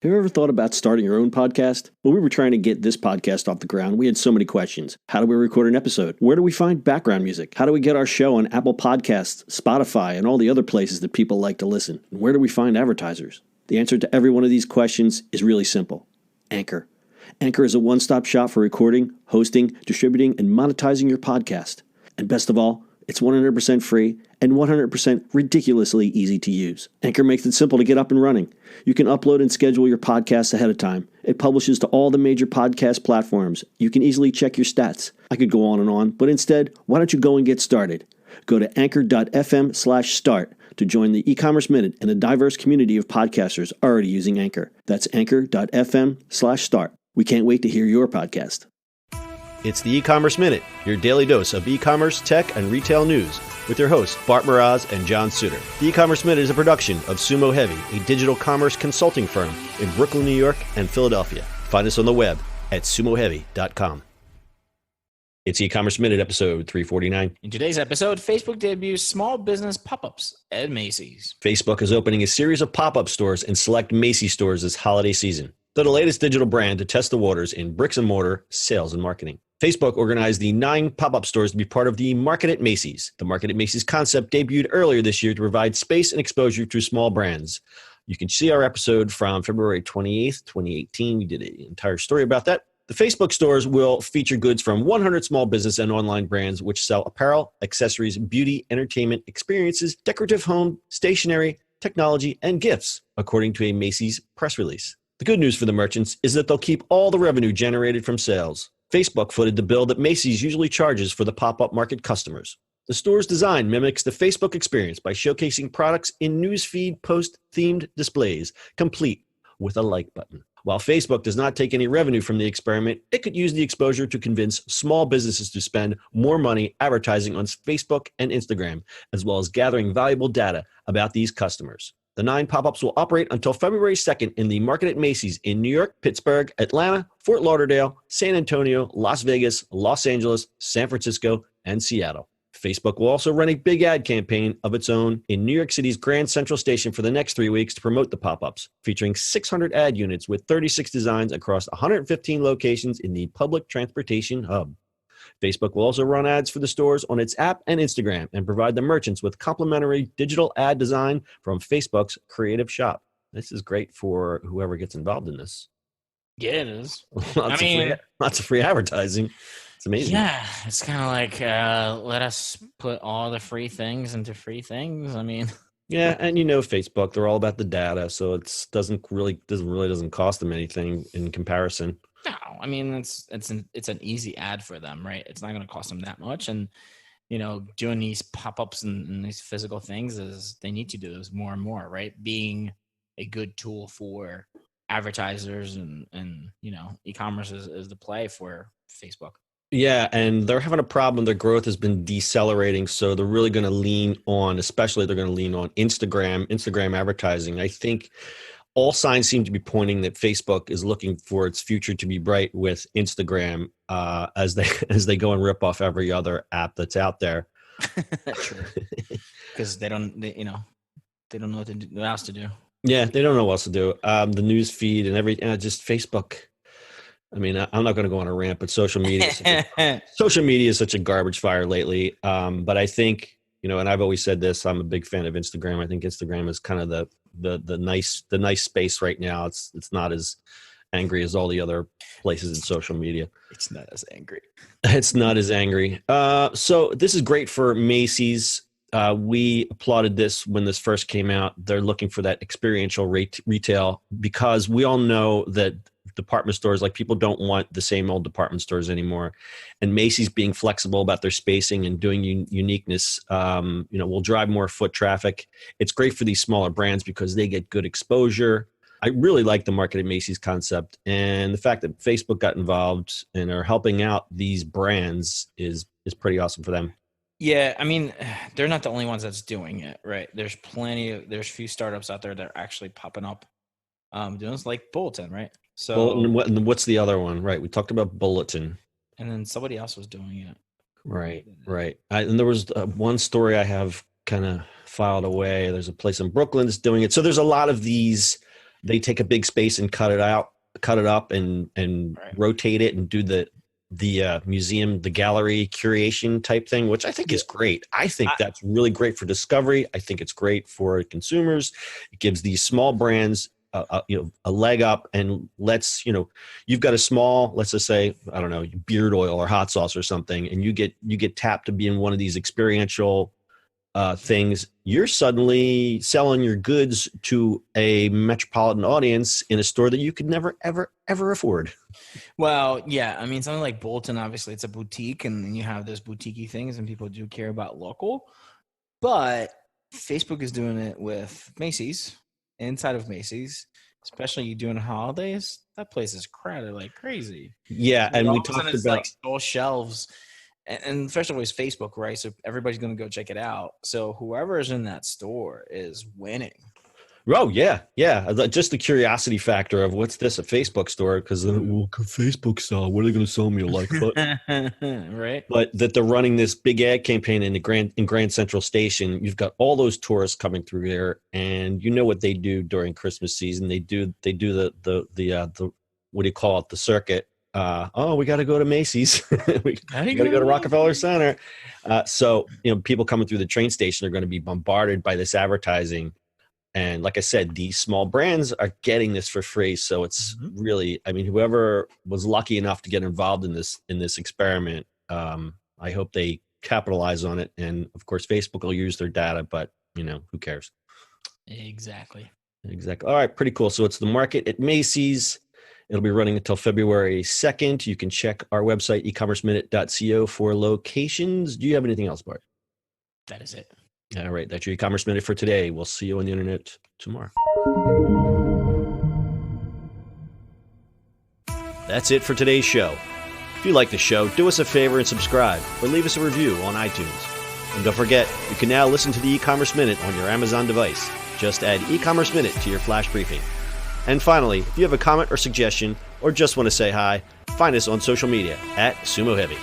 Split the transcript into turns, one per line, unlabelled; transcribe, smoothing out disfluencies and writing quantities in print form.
Have you ever thought about starting your own podcast? When we were trying to get this podcast off the ground, we had so many questions. How do we record an episode? Where do we find background music? How do we get our show on Apple Podcasts, Spotify, and all the other places that people like to listen? And where do we find advertisers? The answer to every one of these questions is really simple. Anchor. Anchor is a one-stop shop for recording, hosting, distributing, and monetizing your podcast. And best of all, it's 100% free and 100% ridiculously easy to use. Anchor makes it simple to get up and running. You can upload and schedule your podcast ahead of time. It publishes to all the major podcast platforms. You can easily check your stats. I could go on, but instead, why don't you go and get started? Go to anchor.fm/start to join the e-commerce minute and a diverse community of podcasters already using Anchor. That's anchor.fm/start. We can't wait to hear your podcast.
It's the e-commerce minute, your daily dose of e-commerce, tech, and retail news with your hosts Bart Mraz and John Suter. The e-commerce minute is a production of Sumo Heavy, a digital commerce consulting firm in Brooklyn, New York, and Philadelphia. Find us on the web at sumoheavy.com. It's e-commerce minute episode 349.
In today's episode, Facebook debuts small business pop-ups at Macys.
Facebook is opening a series of pop-up stores in select Macy's stores this holiday season. They're the latest digital brand to test the waters in bricks and mortar sales and marketing. Facebook organized the 9 pop-up stores to be part of the Market at Macys. The Market at Macys concept debuted earlier this year to provide space and exposure to small brands. You can see our episode from February 28th, 2018. We did an entire story about that. The Facebook stores will feature goods from 100 small business and online brands which sell apparel, accessories, beauty, entertainment, experiences, decorative home, stationery, technology, and gifts, according to a Macy's press release. The good news for the merchants is that they'll keep all the revenue generated from sales. Facebook footed the bill that Macy's usually charges for the pop-up market customers. The store's design mimics the Facebook experience by showcasing products in newsfeed post-themed displays, complete with a like button. While Facebook does not take any revenue from the experiment, it could use the exposure to convince small businesses to spend more money advertising on Facebook and Instagram, as well as gathering valuable data about these customers. The 9 pop-ups will operate until February 2nd in the Market at Macys in New York, Pittsburgh, Atlanta, Fort Lauderdale, San Antonio, Las Vegas, Los Angeles, San Francisco, and Seattle. Facebook will also run a big ad campaign of its own in New York City's Grand Central Station for the next 3 weeks to promote the pop-ups, featuring 600 ad units with 36 designs across 115 locations in the public transportation hub. Facebook will also run ads for the stores on its app and Instagram and provide the merchants with complimentary digital ad design from Facebook's Creative Shop. This is great for whoever gets involved in this.
Yeah, it is.
Lots of free advertising. It's amazing.
Yeah, it's kind of like let us put all the free things into free things.
Yeah, and Facebook, they're all about the data, so it doesn't cost them anything in comparison.
No, it's an easy ad for them, right? It's not going to cost them that much, and doing these pop-ups and these physical things is they need to do those more and more, right? Being a good tool for advertisers and e-commerce is the play for Facebook.
Yeah, and they're having a problem. Their growth has been decelerating, so they're really going to lean on Instagram advertising. I think all signs seem to be pointing that Facebook is looking for its future to be bright with Instagram as they go and rip off every other app that's out there.
True, because they don't know what else to do.
Yeah, they don't know what else to do. The news feed and just Facebook. I'm not going to go on a rant, but social media is such a garbage fire lately. But I think, and I've always said this, I'm a big fan of Instagram. I think Instagram is kind of the nice space right now. It's not as angry as all the other places in social media.
It's not as angry.
It's not as angry. So this is great for Macy's. We applauded this when this first came out. They're looking for that experiential retail because we all know that department stores, like, people don't want the same old department stores anymore. And Macy's being flexible about their spacing and doing uniqueness, will drive more foot traffic. It's great for these smaller brands because they get good exposure. I really like the Market at Macy's concept, and the fact that Facebook got involved and are helping out these brands is pretty awesome for them.
Yeah, they're not the only ones that's doing it, right? There's few startups out there that are actually popping up, doing this, like Bulletin, right? So
what's the other one? Right, we talked about Bulletin,
and then somebody else was doing it.
Right. And there was one story I have kind of filed away. There's a place in Brooklyn that's doing it. So there's a lot of these they take a big space and cut it up and
Right.
rotate it and do the museum, the gallery curation type thing, which I think is great. I think that's really great for discovery. I think it's great for consumers. It gives these small brands a leg up and lets, you've got a small, let's just say, I don't know, beard oil or hot sauce or something, and you get tapped to be in one of these experiential things. You're suddenly selling your goods to a metropolitan audience in a store that you could never, ever, ever afford.
Well, yeah. I mean, something like Bolton, obviously it's a boutique and you have those boutique-y things and people do care about local. But Facebook is doing it with Macys, inside of Macys, especially you doing holidays. That place is crowded like crazy.
Yeah, and we
All of a sudden
talked
it's
about
like all shelves. And first of all, it's Facebook, right? So everybody's going to go check it out. So whoever is in that store is winning.
Oh yeah. Just the curiosity factor of what's this, a Facebook store? Because Facebook sell. What are they going to sell me? Like,
right?
But that they're running this big ad campaign in Grand Central Station. You've got all those tourists coming through there, and you know what they do during Christmas season. They do the what do you call it? The circuit. We got to go to Macy's. we got to go to Rockefeller Center. So people coming through the train station are going to be bombarded by this advertising. And like I said, these small brands are getting this for free. So it's really, I mean, whoever was lucky enough to get involved in this experiment, I hope they capitalize on it. And of course, Facebook will use their data, but who cares?
Exactly.
All right. Pretty cool. So it's the market at Macy's. It'll be running until February 2nd. You can check our website, ecommerceminute.co, for locations. Do you have anything else, Bart?
That is it.
All right, that's your e-commerce minute for today. We'll see you on the internet tomorrow. That's it for today's show. If you like the show, do us a favor and subscribe or leave us a review on iTunes. And don't forget, you can now listen to the e-commerce minute on your Amazon device. Just add e-commerce minute to your flash briefing. And finally, if you have a comment or suggestion or just want to say hi, find us on social media at Sumo Heavy.